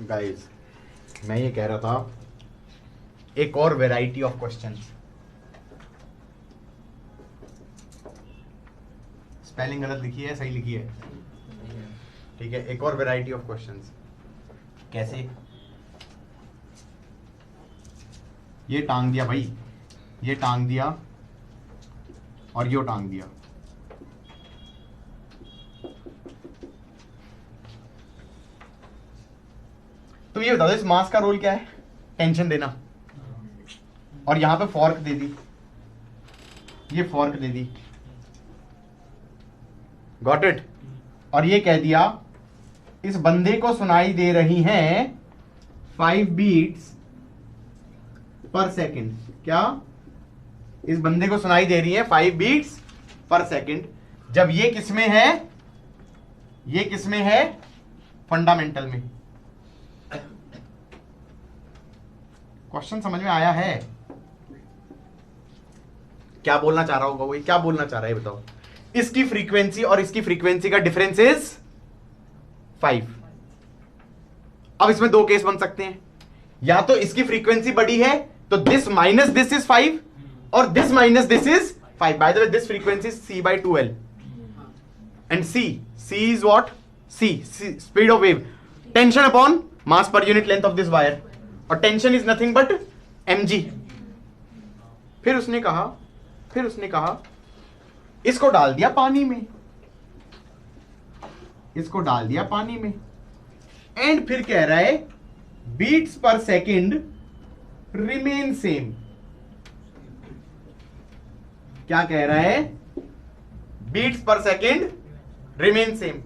Guys मैं ये कह रहा था एक और वैरायटी ऑफ क्वेश्चंस। स्पेलिंग गलत लिखी है, सही लिखी है? ठीक है, एक और वैरायटी ऑफ क्वेश्चंस। कैसे? ये टांग दिया भाई, ये टांग दिया और ये टांग दिया। तो ये बता दो इस मास का रोल क्या है? टेंशन देना। और यहां पे फॉर्क दे दी, ये fork they the, got it. और ये कह दिया इस बंदे को सुनाई दे रही हैं 5 बीट्स पर सेकंड। क्या? इस बंदे को सुनाई दे रही है 5 बीट्स पर सेकंड। जब ये किसमें है? ये किसमें है? फंडामेंटल में। क्वेश्चन समझ में आया है? क्या बोलना चाह रहा होगा वो? क्या बोलना चाह रहा है बताओ? इसकी फ्रीक्वेंसी और इसकी फ्रीक्वेंसी का डिफरेंस इज 5। अब इसमें दो केस बन सकते हैं, या तो इसकी फ्रीक्वेंसी बड़ी है तो दिस माइनस दिस इज 5 और this minus this is 5। By the way this frequency is c by 2l and c is what? c speed of wave, tension upon mass per unit length of this wire, और tension is nothing but mg। फिर उसने कहा इसको डाल दिया पानी में, इसको डाल दिया पानी में, एंड फिर कह रहा है बीट्स पर सेकंड रिमेन सेम। क्या कह रहा है? बीट्स पर सेकंड रिमेन सेम।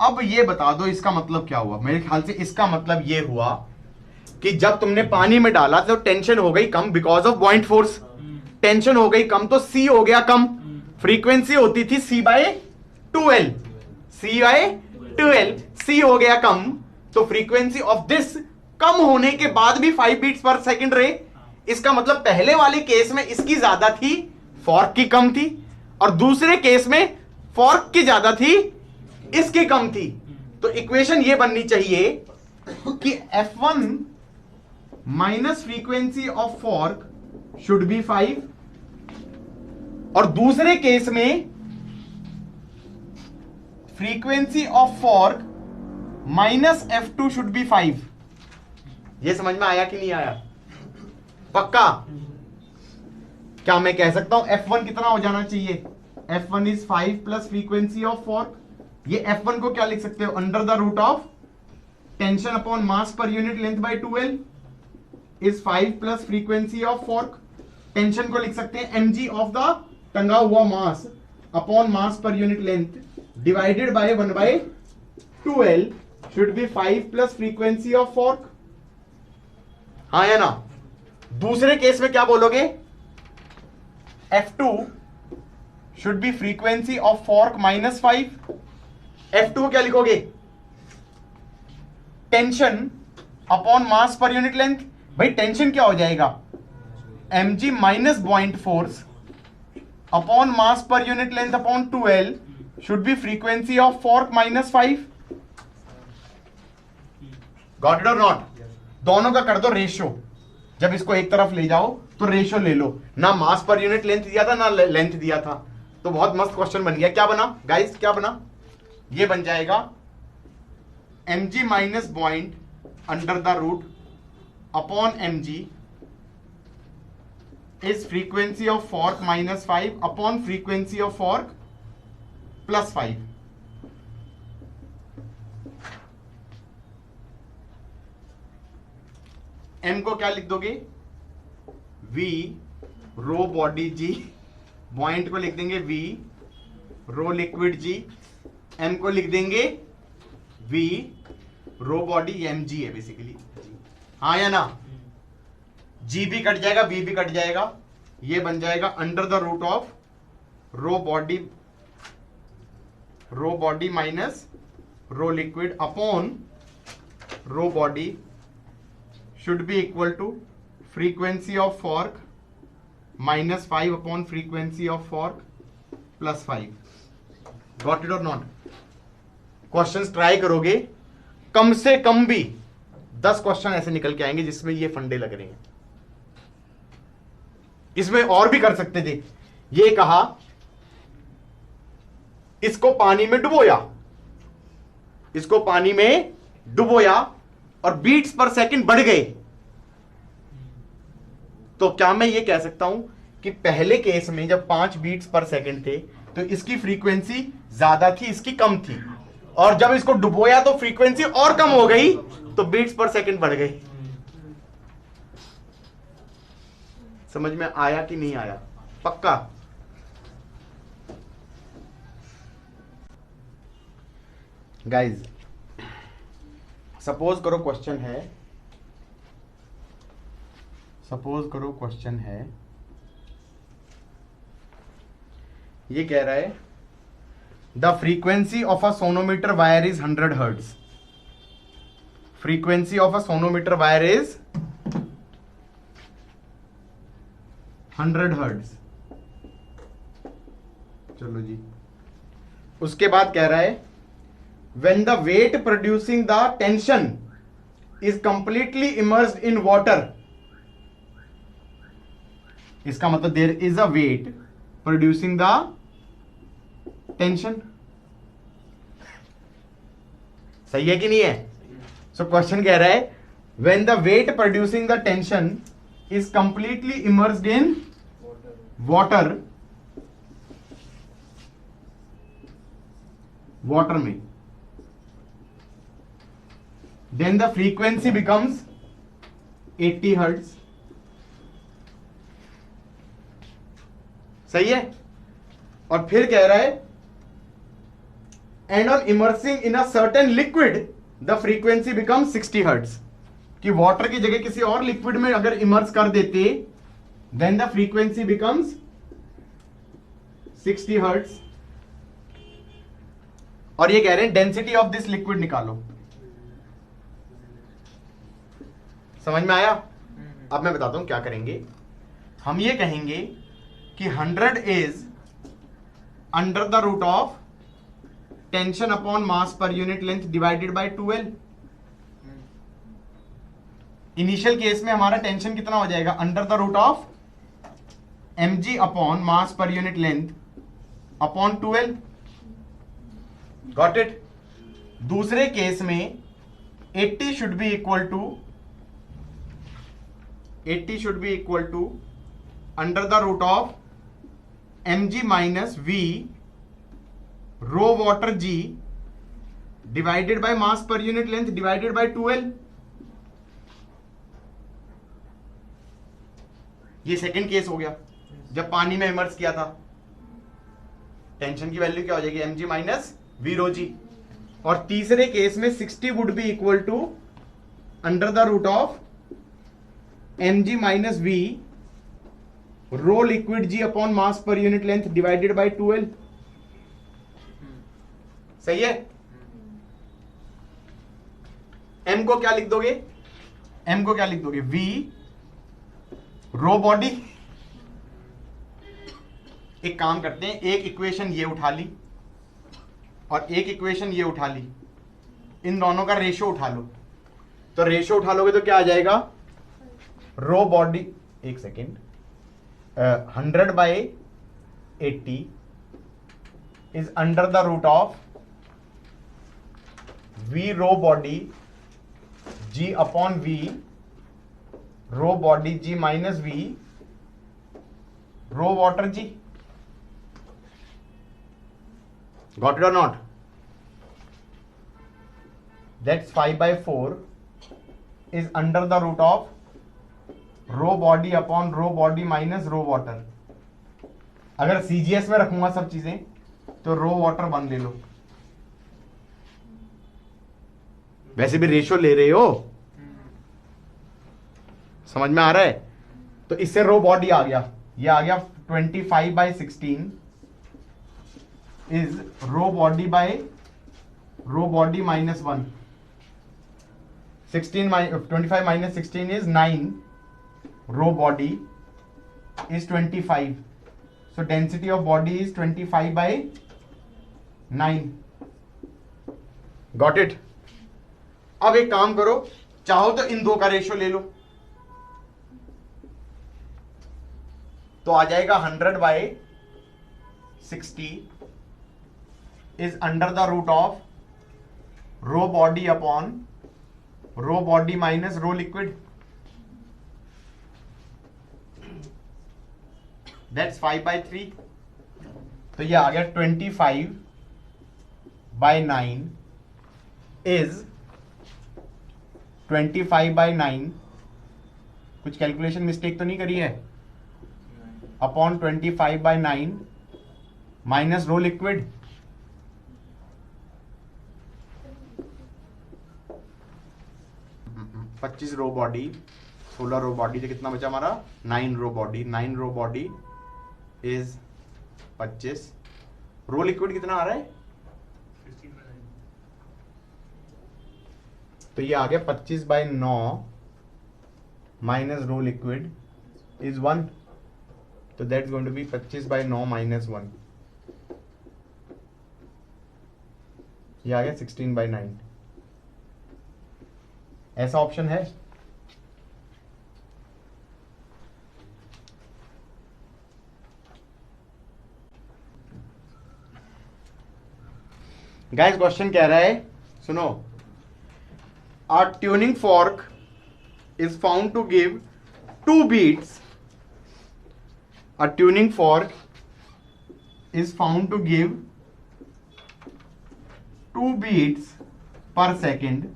अब ये बता दो इसका मतलब क्या हुआ? मेरे ख्याल से इसका मतलब ये हुआ कि जब तुमने पानी में डाला तो टेंशन हो गई come because of बॉइंट force. Tension हो गई कम तो c हो गया कम। फ्रीक्वेंसी होती थी c by 2l, c हो गया कम, तो फ्रीक्वेंसी ऑफ दिस कम होने के बाद भी 5 बीट्स पर सेकंड रहे। इसका मतलब पहले वाले केस में इसकी ज्यादा थी, फॉर्क की कम थी, और दूसरे केस में फॉर्क की ज्यादा थी, इसकी कम थी। तो इक्वेशन ये बननी चाहिए कि f1 minus frequency of fork should B 5, और दूसरे केस में frequency of fork minus f2 should be 5। ये समझ में आया कि नहीं आया? पक्का? क्या मैं कह सकता हूं f1 कितना हो जाना चाहिए? f1 is 5 plus frequency of fork. ये f1 को क्या लिख सकते हो? Under the root of tension upon mass per unit length by 2l is 5 plus frequency of fork. Tension को लिख सकते हैं mg ऑफ द टंगा हुआ mass upon mass per unit length divided bye 1 by 2l should B 5 plus frequency of fork. हाँ या ना? दूसरे केस में क्या बोलोगे? f2 should be frequency of fork minus 5। f2 को क्या लिखोगे? Tension upon mass per unit length. भाई टेंशन क्या हो जाएगा? mg minus बॉइंट force upon mass per unit length upon 2l should B frequency of fork minus 5। Got it और not? दोनों का कर दो रेशियो। जब इसको एक तरफ ले जाओ तो रेशियो ले लो। ना मास पर यूनिट लेंथ दिया था ना लेंथ दिया था, तो बहुत मस्त क्वेश्चन बन गया। क्या बना गाइस? क्या बना? ये बन जाएगा mg minus point under the root upon mg is frequency of fork minus 5 upon frequency of fork plus 5। m को क्या लिख दोगे? v rho body g, point को लिख देंगे v rho liquid g, m को लिख देंगे v रो बॉडी mg है बेसिकली। हाँ या ना? g भी कट जाएगा, v भी कट जाएगा, ये बन जाएगा under the root of rho body minus rho liquid upon rho body should be equal to frequency of fork minus 5 upon frequency of fork plus 5। Got it और not? Questions try करोगे कम से कम भी 10 question ऐसे निकल के आएंगे जिसमें ये फंडे लग रहे हैं। इसमें और भी कर सकते थे। ये कहा इसको पानी में डुबोया, इसको पानी में डुबोया और बीट्स पर सेकंड बढ़ गए, तो क्या मैं ये कह सकता हूं कि पहले केस में जब 5 बीट्स पर सेकंड थे तो इसकी फ्रीक्वेंसी ज्यादा थी, इसकी कम थी, और जब इसको डुबोया तो फ्रीक्वेंसी और कम हो गई तो बीट्स पर सेकंड बढ़ गई। समझ में आया कि नहीं आया? पक्का? गाइज सपोज करो क्वेश्चन है, ये कह रहा है the frequency of a sonometer wire is 100 hertz. Frequency of a sonometer wire is 100 hertz. चलो जी, उसके बाद कह रहा है when the weight producing the tension is completely immersed in water, इसका मतलब there is a weight producing the tension। सही है कि नहीं है? सो क्वेश्चन कह रहा है when the weight producing the tension is completely immersed in water में, then the frequency becomes 80 hertz। सही है? और फिर कह रहा है and on immersing in a certain liquid the frequency becomes 60 hertz। कि वाटर की जगह किसी और लिक्विड में अगर इमर्स कर देते then the frequency becomes 60 hertz। और ये कह रहे हैं डेंसिटी ऑफ दिस लिक्विड निकालो। समझ में आया? अब मैं बताता हूं क्या करेंगे। हम ये कहेंगे कि 100 is under the root of tension upon mass per unit length divided by 12। Initial case में हमारा टेंशन कितना हो जाएगा? Under the root of mg upon mass per unit length upon 12। Got it? दूसरे केस में 80 should be equal to under the root of mg minus v rho water g divided by mass per unit length divided by 12। ये second case हो गया जब पानी में immerse किया था। टेंशन की वैल्यू क्या हो जाएगी? mg minus v rho g. और तीसरे केस में 60 would be equal to under the root of mg minus v rho liquid g upon mass per unit length divided by 12। सही है? m को क्या लिख दोगे? v rho body. एक काम करते हैं, एक इक्वेशन ये उठा ली और एक इक्वेशन ये उठा ली, इन दोनों का रेशो उठा लो। तो रेशो उठा लोगे तो क्या आ जाएगा? रो बॉडी, एक second, 100 by 80 is under the root of v rho body g upon v rho body g minus v rho water g। Got it or not? That's 5 by 4 is under the root of rho body upon rho body minus rho water. अगर CGS में रखूंगा सब चीजें तो रो water 1 ले लो। वैसे भी ratio ले रहे हो, समझ में आ रहा है? तो इससे रो बॉडी आ गया, ये आ गया 25 by 16 is rho body by rho body minus 1। 25 minus 16 is 9, row body is 25, so density of body is 25 by 9। Got it? अब एक काम करो, चाहो तो इन दो का रेशियो ले लो, तो आ जाएगा 100/60 is under the root of rho body upon rho body minus rho liquid, that's 5/3। तो ये आ गया 25/9 इज 25/9, कुछ कैलकुलेशन मिस्टेक तो नहीं करी है, अपॉन 25/9 माइनस रो लिक्विड, पच्चीस रो बॉडी 16 रो बॉडी से कितना बचा हमारा 9 रो body, 9 row body is 25, row liquid कितना आ रहा है, तो ये आ गया 25/9 माइनस रो लिक्विड इज 1, तो that's going to be 25/9 minus 1, ये आ गया 16/9। ऐसा ऑप्शन है? गाइस क्वेश्चन कह रहा है, सुनो, a tuning fork is found to give 2 beats, a tuning fork is found to give 2 beats per second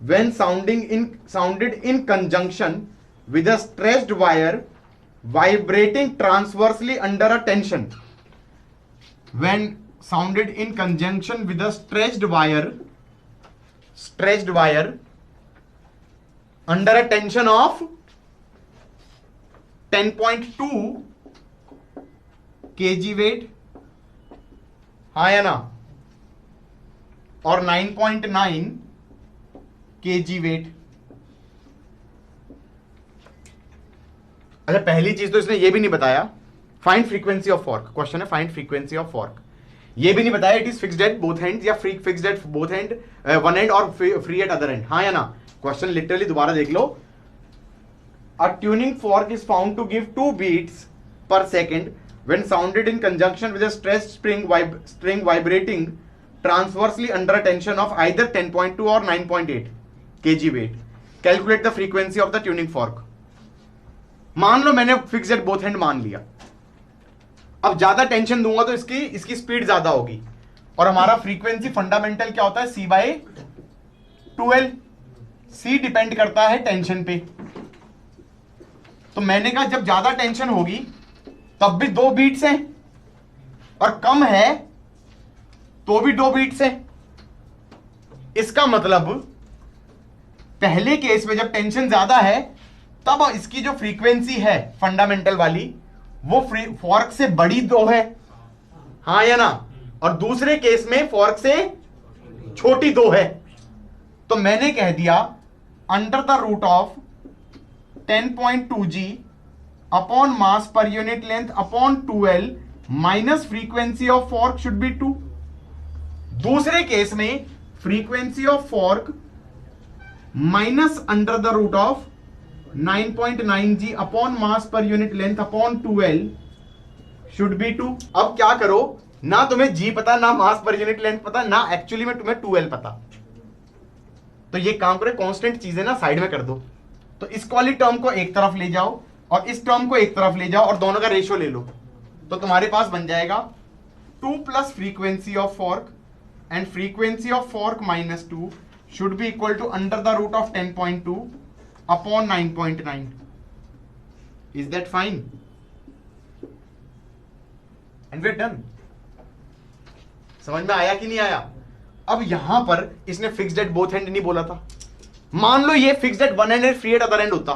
when sounded in conjunction with a stretched wire vibrating transversely under a tension. When sounded in conjunction with a stretched wire under a tension of 10.2 kg weight, हाँ या ना, और 9.9 kg weight। अच्छा, पहली चीज तो इसने ये भी नहीं बताया find frequency of fork, question है फाइंड फ्रीक्वेंसी ऑफ फॉर्क, ये भी नहीं बताया it is fixed at both end या fixed at both end, one end or free at other end, हाँ या ना। क्वेश्चन लिटरली दोबारा देख लो, a tuning fork is found to give 2 beats per second when sounded in conjunction with a stressed string vibrating transversely under a tension of either 10.2 or 9.8 kg weight. Calculate the frequency of the tuning fork. मान लो मैंने fixed at both and मान लिया, अब ज्यादा tension दूंगा तो इसकी speed ज्यादा होगी, और हमारा फ्रीक्वेंसी फंडामेंटल क्या होता है, C/2L। C डिपेंड करता है टेंशन पे, तो मैंने कहा जब ज्यादा टेंशन होगी तब भी 2 बीट्स हैं, और कम है तो भी 2 बीट्स हैं। इसका मतलब पहले केस में जब टेंशन ज्यादा है तब इसकी जो फ्रीक्वेंसी है फंडामेंटल वाली वो फॉर्क से बड़ी 2 है, हाँ या ना, और दूसरे केस में फॉर्क से छोटी 2 है। तो मैंने कह दिया under the root of 10.2 g upon mass per unit length upon 2L minus frequency of fork should be 2। दूसरे केस में frequency of fork minus under the root of 9.9 g upon mass per unit length upon 2L should be 2। अब क्या करो, ना तुम्हें g पता, ना मास per unit length पता, ना एक्चुअली में तुम्हें 2L पता, तो ये काम करे कांस्टेंट चीजें ना साइड में कर दो, तो इस वाली टर्म को एक तरफ ले जाओ और इस टर्म को एक तरफ ले जाओ और दोनों का रेशियो ले लो, तो तुम्हारे पास बन जाएगा 2 plus frequency of fork and frequency of fork minus 2 should be equal to under the root of 10.2 upon 9.9। Is that fine? And we are done. समझ में आया कि नहीं आया? अब यहां पर इसने फिक्स्ड एट बोथ एंड नहीं बोला था, मान लो ये fixed at one and and free at other and होता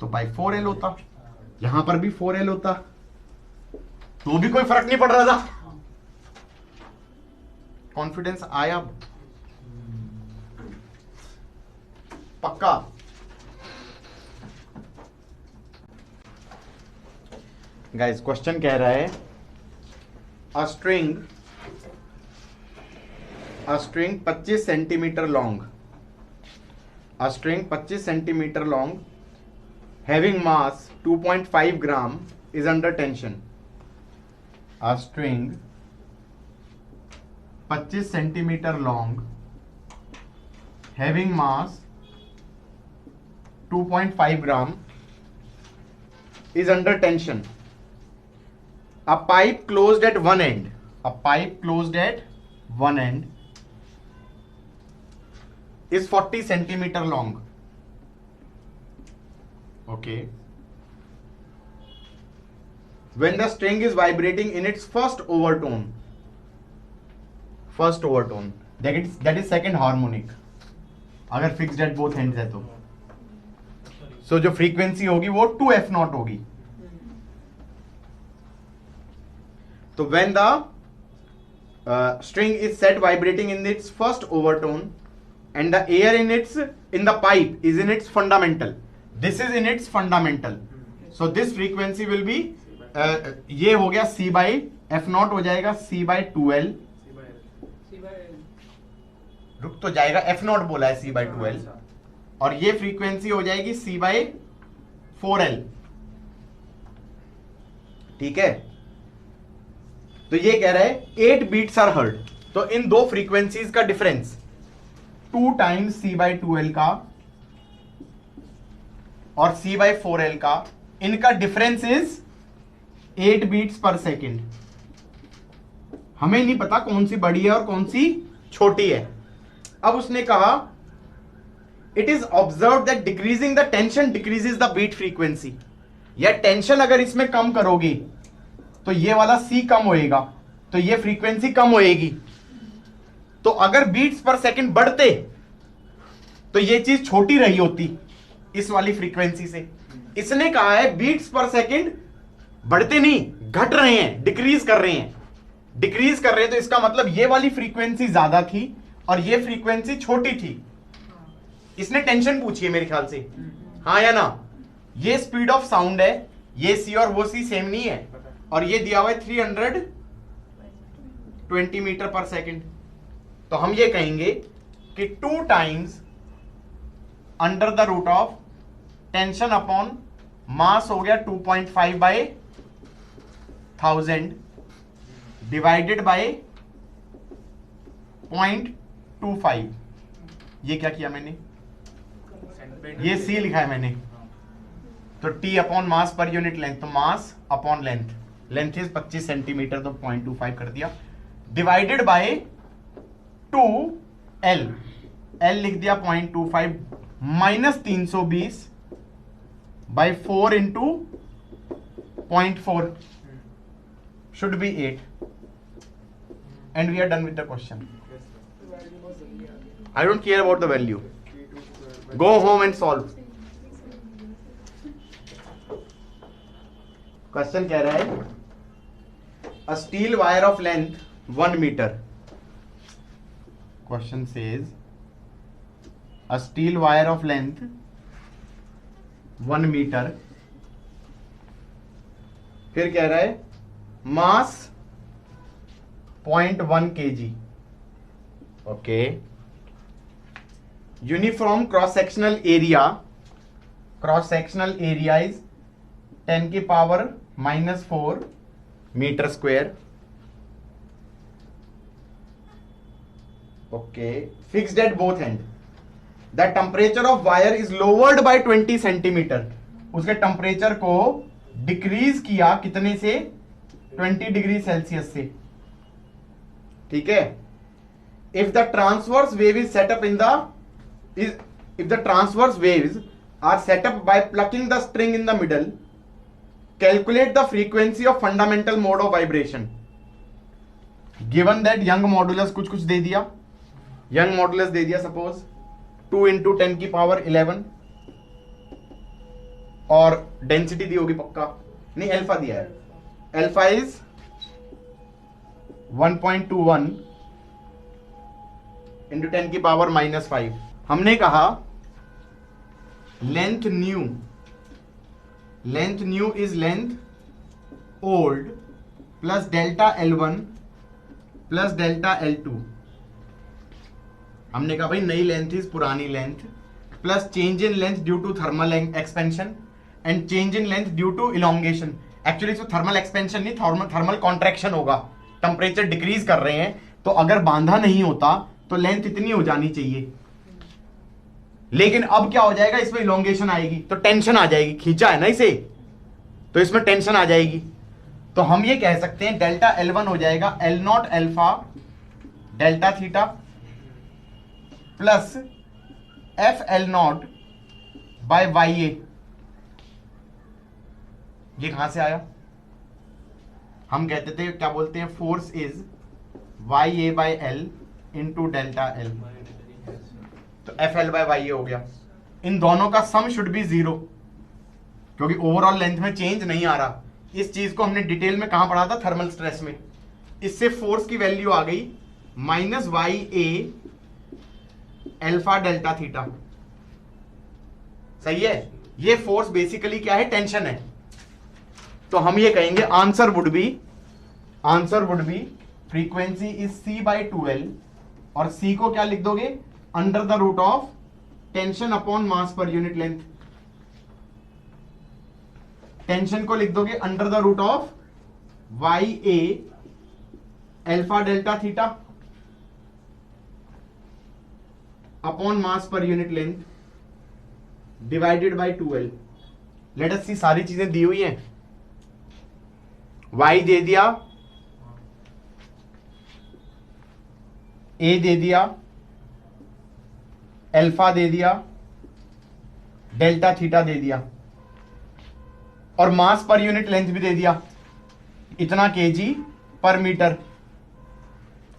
तो बाई 4L होता, यहां पर भी 4L होता, तो भी कोई फर्क नहीं पड़ रहा था। कॉन्फिडेंस आया पक्का? गाइस क्वेश्चन कह रहा है a a string 25 centimeter long, a string 25 centimeter long having mass 2.5 gram is under tension. A string 25 centimeter long having mass 2.5 gram is under tension. A pipe closed at one end, a pipe closed at one end is 40 centimeter long. Okay. When the string is vibrating in its first overtone, that is second harmonic, अगर fixed at both ends है तो सो जो frequency होगी वो 2f0 होगी. तो when the string is set vibrating in its first overtone and the air in the pipe is in its fundamental, this is in its fundamental, so this frequency will be ये हो गया c by f0 हो जाएगा c by 2l, रुक तो जाएगा, f0 बोला है c by 2l, और ये फ्रीक्वेंसी हो जाएगी c by 4l. ठीक है, तो ये कह रहा है 8 बीट्स आर हर्ड. तो इन दो फ्रीक्वेंसीज का difference 2 times c by 2l का और c by 4l का, इनका difference is 8 beats per second. हमें नहीं पता कौन सी बड़ी है और कौन सी छोटी है. अब उसने कहा it is observe that decreasing the tension decreases the beat frequency. या टेंशन अगर इसमें कम करोगे तो ये वाला C कम होएगा, तो ये फ्रीक्वेंसी कम होएगी. तो अगर बीट्स पर सेकंड बढ़ते तो ये चीज छोटी रही होती इस वाली फ्रीक्वेंसी से. इसने कहा है बीट्स पर सेकंड बढ़ते नहीं, घट रहे हैं, डिक्रीज कर रहे हैं, डिक्रीज कर रहे हैं. तो इसका मतलब ये वाली फ्रीक्वेंसी ज्यादा थी और ये फ्रीक्वेंसी छोटी थी. इसने टेंशन पूछी है मेरे ख्याल से, हाँ या ना. ये स्पीड ऑफ साउंड है, ये C और वो C सेम नहीं है, और ये दिया हुआ है 320 मीटर पर सेकेंड. तो हम ये कहेंगे कि 2 times under the root of tension upon mass हो गया 2.5 बाय 1000 डिवाइडेड बाय 0.25. ये क्या किया मैंने, ये C लिखा है मैंने, तो T upon mass per unit length, तो mass upon length, length is 25 centimetre, तो 0.25 कर दिया, डिवाइडेड बाय 2L, L लिख दिया 0.25 minus 320 by 4 into 0.4 should be 8 and we are done with the question. I don't care about the value. Go home and solve. Question कह रहा है a steel wire of length 1 meter. Question says a steel wire of length 1 meter. फिर कह रहा है mass 0.1 kg. Okay. Uniform cross sectional area is 10 की power -4 metre square. Okay, fixed at both end. The temperature of wire is lowered by 20 centimetre. उसके temperature को decrease किया कितने से, 20 डिग्री सेल्सियस से. ठीक है. If the transverse wave is set up in the if the transverse waves are set up by plucking the string in the middle, calculate the frequency of fundamental mode of vibration. Given that young modulus कुछ दे दिया, young modulus दे दिया, suppose 2 into 10 की power 11, और density दी होगी पक्का, नहीं alpha दिया है, अल्फा इज 1.21 into 10 की पावर -5. हमने कहा length new is length old plus delta L1 plus delta L2 हमने कहा भाई नई लेंथ इज पुरानी length plus change in length due to thermal expansion and change in length due to elongation. Actually इसमें thermal expansion नहीं, thermal contraction होगा, temperature decrease कर रहे हैं, तो अगर बांधा नहीं होता तो लेंथ इतनी हो जानी चाहिए, लेकिन अब क्या हो जाएगा, इसमें इलोंगेशन आएगी तो टेंशन आ जाएगी, खींचा है ना इसे तो इसमें टेंशन आ जाएगी। तो हम ये कह सकते हैं डेल्टा L1 हो जाएगा L nought alpha delta theta plus F L nought by Y A. ये कहां से आया, हम कहते थे क्या बोलते हैं, force is Y A by L into delta L, तो F L by Y A हो गया। इन दोनों का सम शुड बी 0 क्योंकि ओवरऑल लेंथ में चेंज नहीं आ रहा। इस चीज को हमने डिटेल में कहां पढ़ा था, थर्मल स्ट्रेस में। इससे फोर्स की वैल्यू आ गई minus Y A alpha delta theta. सही है, ये फोर्स बेसिकली क्या है, टेंशन है। तो हम ये कहेंगे answer would be frequency is C by 2l, और सी को क्या लिख दोगे, under the root of tension upon mass per unit length. Tension को लिख दोगे under the root of Y A alpha delta theta upon mass per unit length divided by 2l। Let us see, सारी चीजें दी हुई हैं, y दे दिया, a दे दिया, alpha दे दिया, डेल्टा थीटा दे दिया, और मास पर यूनिट लेंथ भी दे दिया, इतना kg पर मीटर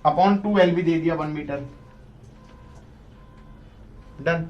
अपॉन 2l भी दे दिया 1 मीटर। डन।